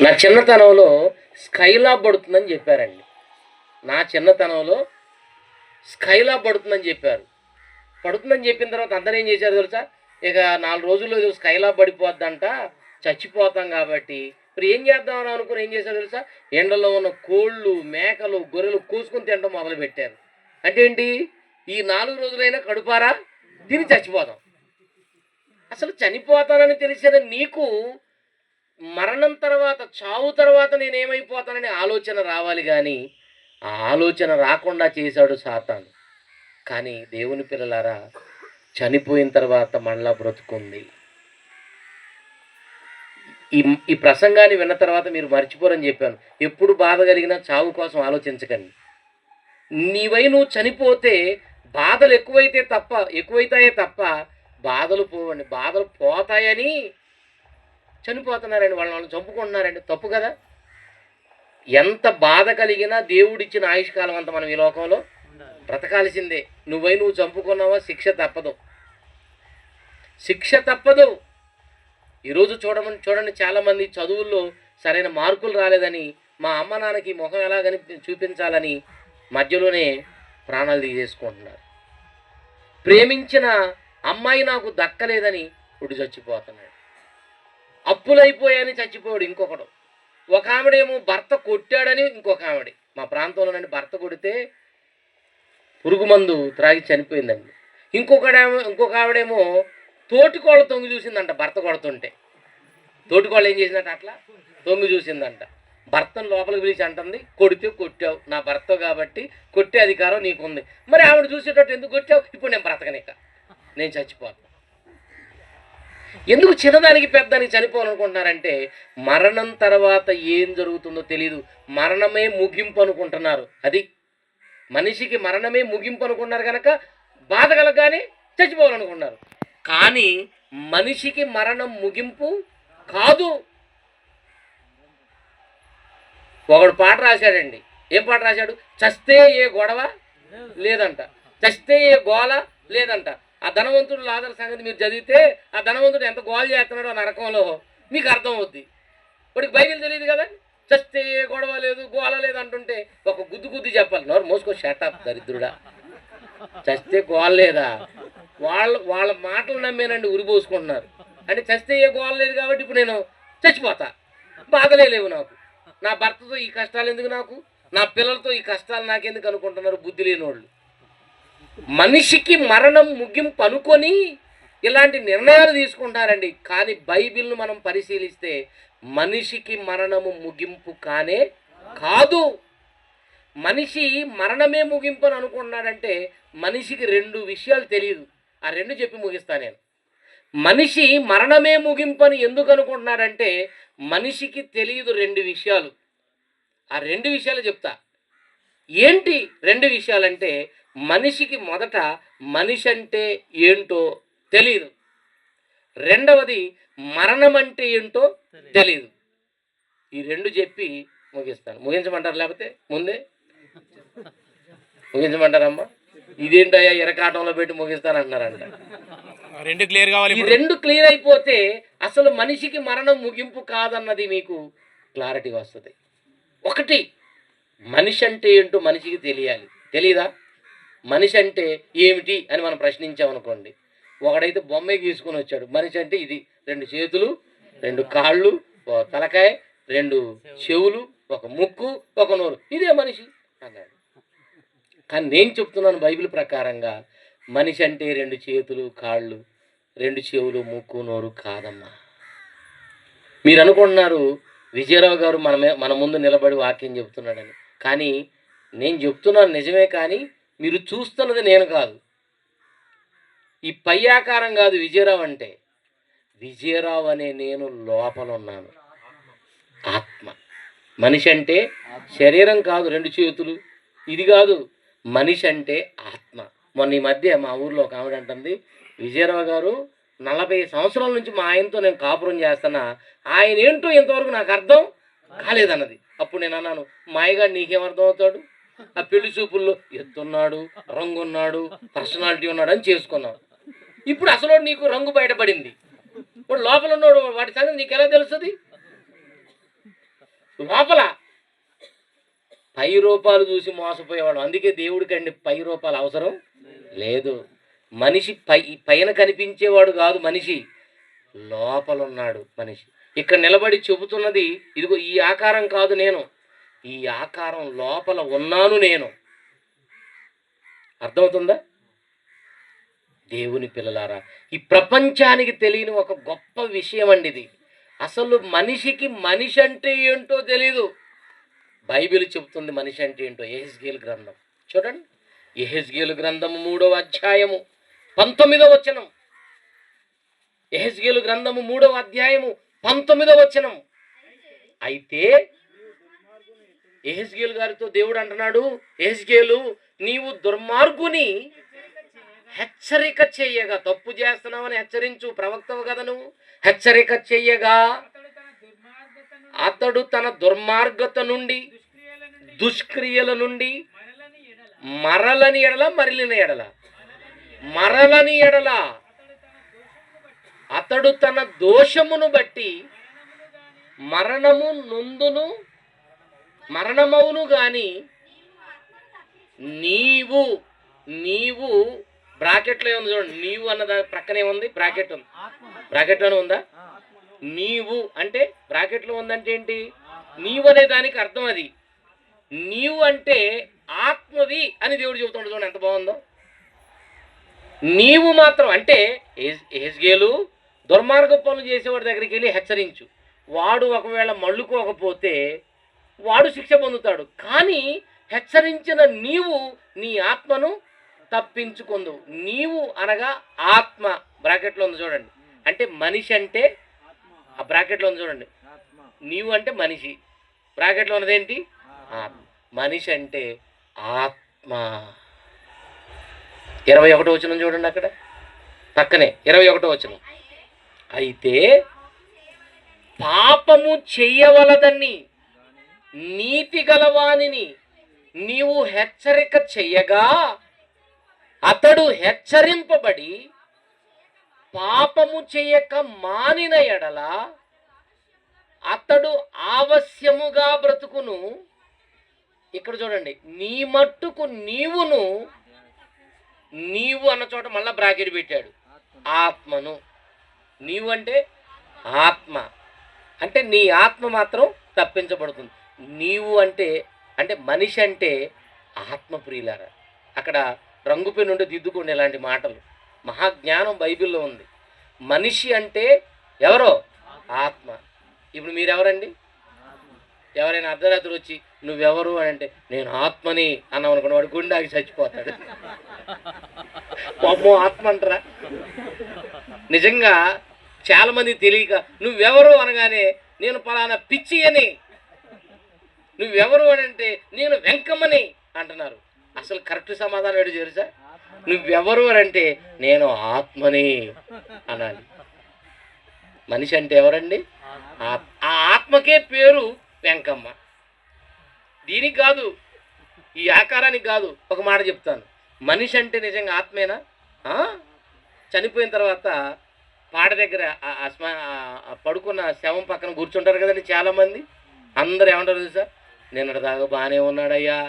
నా చిన్నతనంలో స్కైలాబ్ పడుతుందని చెప్పారండి. నా చిన్నతనంలో స్కైలాబ్ పడుతుందని చెప్పారు. పడుతుందని చెప్పిన తర్వాత అందరూ ఏం చేశారో తెలుసా? ఇక 4 రోజుల్లో స్కైలాబ్ పడిపోద్దంట, చచ్చిపోతాం కాబట్టి మరి ఏం చేద్దామని అనుకుని ఏం చేశారో తెలుసా? ఎండలో ఉన్న కోళ్ళు, మేకలు, గొర్రెలు కోసుకొని తినడం మొదలుపెట్టారు. అంటే ఏంటి? ఈ 4 రోజులైనా కడుపారా తిని చచ్చిపోతాం. అసలు చనిపోతానని తెలిసిన నీకు మరణం తర్వాత, చావు తర్వాత నేనేమైపోతానని ఆలోచన రావాలి కానీ ఆ ఆలోచన రాకుండా చేశాడు సాతాను. కానీ దేవుని పిల్లలారా, చనిపోయిన తర్వాత మళ్ళా బ్రతుకుంది. ఈ ఈ ప్రసంగాన్ని విన్న తర్వాత మీరు మర్చిపోరని చెప్పాను. ఎప్పుడు బాధ కలిగినా చావు కోసం ఆలోచించకండి. నీవై నువ్వు చనిపోతే బాధలు ఎక్కువైతాయే తప్ప బాధలు పోవండి. బాధలు పోతాయని చనిపోతున్నారండి, వాళ్ళని చంపుకుంటున్నారండి. తప్పు కదా? ఎంత బాధ కలిగినా దేవుడిచ్చిన ఆయుష్కాలం అంతా మనం ఈ లోకంలో బ్రతకాల్సిందే. నువ్వు చంపుకున్నావా శిక్ష తప్పదు, శిక్ష తప్పదు. ఈరోజు చూడండి చాలామంది చదువుల్లో సరైన మార్కులు రాలేదని మా అమ్మ నాన్నకి ముఖం ఎలాగని చూపించాలని మధ్యలోనే ప్రాణాలు తీసేసుకుంటున్నారు. ప్రేమించిన అమ్మాయి నాకు దక్కలేదని ఇప్పుడు చచ్చిపోతున్నాడు. అప్పులైపోయాయని చచ్చిపోయాడు ఇంకొకడు. ఒక ఆవిడేమో భర్త కొట్టాడని ఇంకొక ఆవిడ, మా ప్రాంతంలోనండి భర్త కొడితే పురుగు మందు త్రాగి చనిపోయిందండి. ఇంకొక ఆవిడేమో తోటికోళ్ళ తొంగి చూసిందంట భర్త కొడుతుంటే. తోటికోళ్ళు ఏం చేసిందంట? అట్లా తొంగి చూసిందంట. భర్తను లోపలికి పిలిచి అంటుంది, కొడితే కొట్టావు, నా భర్త కాబట్టి కొట్టే అధికారం నీకుంది. మరి ఆవిడ చూసేటట్టు ఎందుకు కొట్టావు? ఇప్పుడు నేను బ్రతకనిక, నేను చచ్చిపోతాను. ఎందుకు చిన్నదానికి పెద్దానికి చనిపోవాలనుకుంటున్నారంటే మరణం తర్వాత ఏం జరుగుతుందో తెలియదు. మరణమే ముగింపు అనుకుంటున్నారు. అది మనిషికి మరణమే ముగింపు అనుకున్నారు కనుక బాధ కలగానే చచ్చిపోవాలనుకున్నారు. కానీ మనిషికి మరణం ముగింపు కాదు. ఒకడు పాట రాశాడండి. ఏం పాట రాశాడు? చస్తే ఏ గొడవ లేదంట, చస్తే ఏ గోల లేదంట. ఆ ధనవంతుడు లాజరు సంగతి మీరు చదివితే ఆ ధనవంతుడు ఎంత గోల చేస్తున్నాడో నరకంలో మీకు అర్థం అవుద్ది. వాడికి బైబిల్ తెలియదు కదా. చస్తే ఏ గొడవ లేదు, గోల లేదు అంటుంటే ఒక గుద్దు చెప్పాలి. నోరు మోసుకో, షటప్ దరిద్రుడా. చస్తే గోల లేదా? వాళ్ళ మాటలు నమ్మేనండి ఉరిపోసుకుంటున్నారు. అంటే చస్తే ఏ గోల లేదు కాబట్టి ఇప్పుడు నేను చచ్చిపోతా, బాధలే లేవు నాకు, నా భర్తతో ఈ కష్టాలు ఎందుకు నాకు, నా పిల్లలతో ఈ కష్టాలు నాకెందుకు అనుకుంటున్నారు బుద్ధి లేని వాళ్ళు. మనిషికి మరణం ముగింపు అనుకొని ఇలాంటి నిర్ణయాలు తీసుకుంటారండి. కానీ బైబిల్ను మనం పరిశీలిస్తే మనిషికి మరణము ముగింపు కానే కాదు. మనిషి మరణమే ముగింపు అని అనుకుంటున్నాడంటే మనిషికి 2 విషయాలు తెలియదు. ఆ 2 చెప్పి ముగిస్తా నేను. మనిషి మరణమే ముగింపు అని ఎందుకు అనుకుంటున్నాడంటే మనిషికి తెలియదు 2 విషయాలు. ఆ 2 విషయాలు చెప్తా. ఏంటి 2 విషయాలంటే, మనిషికి మొదట మనిషి అంటే ఏంటో తెలియదు. రెండవది మరణం అంటే ఏంటో తెలియదు. ఈ 2 చెప్పి ముగిస్తాను. ముగించమంటారు? లేకపోతే ముందే ముగించమంటారమ్మా? ఇదేంటయ్యా ఇరకాటంలో పెట్టి ముగిస్తాను అంటున్నారంట. 2 క్లియర్ కావాలి. ఈ 2 క్లియర్ అయిపోతే అసలు మనిషికి మరణం ముగింపు కాదన్నది మీకు క్లారిటీగా వస్తుంది. 1, మనిషి అంటే ఏంటో మనిషికి తెలియాలి. తెలీదా? మనిషి అంటే ఏమిటి అని మనం ప్రశ్నించామనుకోండి, ఒకడైతే బొమ్మే గీసుకొని వచ్చాడు. మనిషి అంటే ఇది: 2 చేతులు, 2 కాళ్ళు, ఒక తలకాయ, 2 చెవులు, ఒక ముక్కు, ఒక నోరు, ఇదే మనిషి అన్నాడు. కానీ నేను చెప్తున్నాను బైబిల్ ప్రకారంగా మనిషి అంటే 2 చేతులు, కాళ్ళు, 2 చెవులు, ముక్కు, నోరు కాదమ్మా. మీరు అనుకుంటున్నారు విజయరావు గారు మన ముందు నిలబడి వాక్యం చెబుతున్నాడని. కానీ నేను చెప్తున్నాను నిజమే, కానీ మీరు చూస్తున్నది నేను కాదు. ఈ పై ఆకారం కాదు విజయరావు అంటే. విజయరావు అనే నేను లోపల ఉన్నాను, ఆత్మ. మనిషి అంటే శరీరం కాదు, 2 చేతులు, ఇది కాదు. మనిషి అంటే ఆత్మ. మొన్న ఈ మధ్య మా ఊర్లో ఒక ఆవిడ అంటుంది, విజయరావు గారు 40 సంవత్సరాల నుంచి మా ఆయనతో నేను కాపురం చేస్తున్నా, ఆయన ఏంటో ఇంతవరకు నాకు అర్థం కాలేదన్నది. అప్పుడు నేను అన్నాను, మా అయ్యగారు నీకేమర్థం అవుతాడు? ఆ పెళ్లి చూపుల్లో ఎత్తున్నాడు, రంగు ఉన్నాడు, పర్సనాలిటీ ఉన్నాడు అని చేసుకున్నావు. ఇప్పుడు అసలు నీకు రంగు బయటపడింది. ఇప్పుడు లోపల ఉన్నాడు, వాటి సంగతి నీకు ఎలా తెలుస్తుంది? లోపల పై రూపాలు చూసి మోసపోయేవాడు. అందుకే దేవుడికండి పై రూపాలు అవసరం లేదు. మనిషి పైన కనిపించేవాడు కాదు, మనిషి లోపల ఉన్నాడు మనిషి. ఇక్కడ నిలబడి చెబుతున్నది ఇదిగో ఈ ఆకారం కాదు నేను, ఈ ఆకారం లోపల ఉన్నాను నేను. అర్థమవుతుందా? దేవుని పిల్లలారా, ఈ ప్రపంచానికి తెలియని ఒక గొప్ప విషయం అండి ఇది. అసలు మనిషికి మనిషి అంటే ఏంటో తెలీదు. బైబిల్ చెబుతుంది మనిషి అంటే ఏంటో. యెహెజ్కేలు గ్రంథం చూడండి, యెహెజ్కేలు గ్రంథము 3వ అధ్యాయము 19వ వచనం. యెహెజ్కేలు గ్రంథము 3వ అధ్యాయము 19వ వచనం. అయితే యెహెజ్కేలు గారితో దేవుడు అంటున్నాడు, యెహెజ్కేలు నీవు దుర్మార్గుని హెచ్చరిక చెయ్యగా, తప్పు చేస్తున్నావని హెచ్చరించు, ప్రవక్తవు కదా నువ్వు. హెచ్చరిక చెయ్యగా అతడు తన దుర్మార్గత నుండి, దుష్క్రియల నుండి మరలని ఎడల అతడు తన దోషమును బట్టి మరణమవును గాని నీవు బ్రాకెట్లో ఏముంది చూడండి, నీవు అన్నదా ప్రక్కనే ఉంది, బ్రాకెట్ ఉంది, బ్రాకెట్లోనే ఉందా? నీవు అంటే బ్రాకెట్లో ఉందంటే ఏంటి? నీవు అనే దానికి అర్థం అది. నీవు అంటే ఆత్మవి అని దేవుడు చెబుతుంటాడు. చూడండి ఎంత బాగుందో. నీవు మాత్రం అంటే యెహెజ్కేలు దుర్మార్గ పనులు చేసేవాడి దగ్గరికి వెళ్ళి హెచ్చరించు. వాడు ఒకవేళ మళ్ళుకోకపోతే వాడు శిక్ష పొందుతాడు. కానీ హెచ్చరించిన నీవు నీ ఆత్మను తప్పించుకుందు. నీవు అనగా ఆత్మ, బ్రాకెట్లో ఉంది చూడండి. అంటే మనిషి అంటే ఆ బ్రాకెట్లో ఉంది చూడండి, నీవు అంటే మనిషి, బ్రాకెట్లో ఉన్నదేంటి? ఆత్మ. మనిషి అంటే ఆత్మ. 21వ వచనం చూడండి, అక్కడ పక్కనే 21వ వచనం. అయితే పాపము చెయ్యవలదని నీతి గలవానిని నీవు హెచ్చరిక చెయ్యగా అతడు హెచ్చరింపబడి పాపము చేయక మానిన ఎడల అతడు ఆవశ్యముగా బ్రతుకును. ఇక్కడ చూడండి, నీ మట్టుకు నీవు అన్న చోట మళ్ళా బ్రాకెట్ పెట్టాడు, ఆత్మను. నీవు అంటే ఆత్మ, అంటే నీ ఆత్మ మాత్రం తప్పించబడుతుంది. నీవు అంటే మనిషి అంటే ఆత్మ. ప్రియులారా, అక్కడ రంగు పెన్ను నుండి దిద్దుకోండి ఇలాంటి మాటలు. మహాజ్ఞానం బైబిల్లో ఉంది. మనిషి అంటే ఎవరో? ఆత్మ. ఇప్పుడు మీరెవరండి? ఎవరైనా అర్ధరాత్రి వచ్చి నువ్వెవరు అని అంటే నేను ఆత్మని అన్నాం అనుకోండి, వాడు గుండాకి చచ్చిపోతాడు. పాపం ఆత్మ అంటారా? నిజంగా చాలామంది తెలియక నువ్వెవరు అనగానే నేను పలానా పిచ్చి అని, నువ్వెవరు అని అంటే నేను వెంకమ్మని అంటున్నారు. అసలు కరెక్ట్ సమాధానం ఏంటో తెలుసా? నువ్వెవరు అని అంటే నేను ఆత్మని అనాలి. మనిషి అంటే ఎవరండి? ఆ ఆత్మకే పేరు వెంకమ్మ. దీనికి కాదు, ఈ ఆకారానికి కాదు. ఒక మాట చెప్తాను, మనిషి అంటే నిజంగా ఆత్మేనా? చనిపోయిన తర్వాత పాడ దగ్గర పడుకున్న శవం పక్కన కూర్చుంటారు కదండి చాలామంది. అందరూ ఏమంటారు తెలుసా? నిన్నటి దాకా బాగానే ఉన్నాడయ్యా,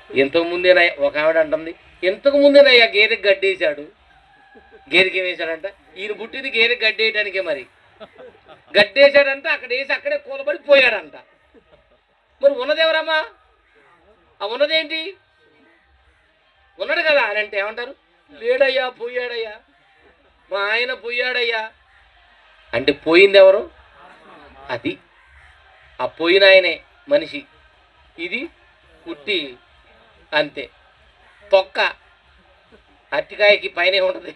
ఇంతకు ముందేనయ్యా. ఒక ఆవిడ అంటుంది, ఇంతకు ముందేనయ్యా గేదెకి గడ్డేశాడు. గేదెకి ఏం వేశాడంట? ఈయన పుట్టింది గేదెకి గడ్డేయటానికే. మరి గడ్డేశాడంట, అక్కడ వేసి అక్కడే కూలబడి పోయాడంట. మరి ఉన్నదేవరమ్మా? ఆ ఉన్నదేంటి? ఉన్నాడు కదా అని అంటే ఏమంటారు? లేడయ్యా, పోయాడయ్యా, మా ఆయన పోయాడయ్యా. అంటే పోయింది ఎవరు? అది ఆ పోయిన ఆయనే మనిషి. ఇది పుట్టి అంతే. తొక్క అరటికాయకి పైన ఉంటుంది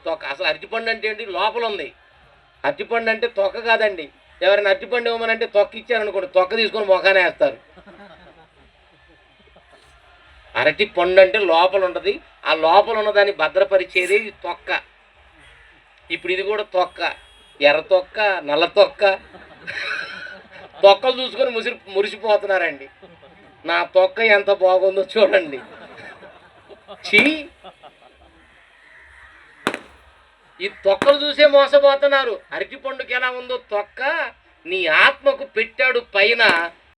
తొక్క. అసలు అరటిపండు అంటే ఏంటి? లోపల ఉంది. అరటిపండు అంటే తొక్క కాదండి. ఎవరైనా అరటిపండు ఇవ్వమనంటే తొక్క ఇచ్చారనుకోండి, తొక్క తీసుకొని మొఖానే వేస్తారు. అరటి పండు అంటే లోపల ఉంటుంది, ఆ లోపల ఉన్నదాన్ని భద్రపరిచేది తొక్క. ఇప్పుడు ఇది కూడా తొక్క, ఎర్ర తొక్క, నల్ల తొక్క. తొక్కలు చూసుకొని మురిసిపోతున్నారండి. నా తొక్క ఎంత బాగుందో చూడండి. చీ, ఈ తొక్కలు చూసే మోసపోతున్నారు. అరటి పండుకి ఎలా ఉందో తొక్క నీ ఆత్మకు పెట్టాడు పైన,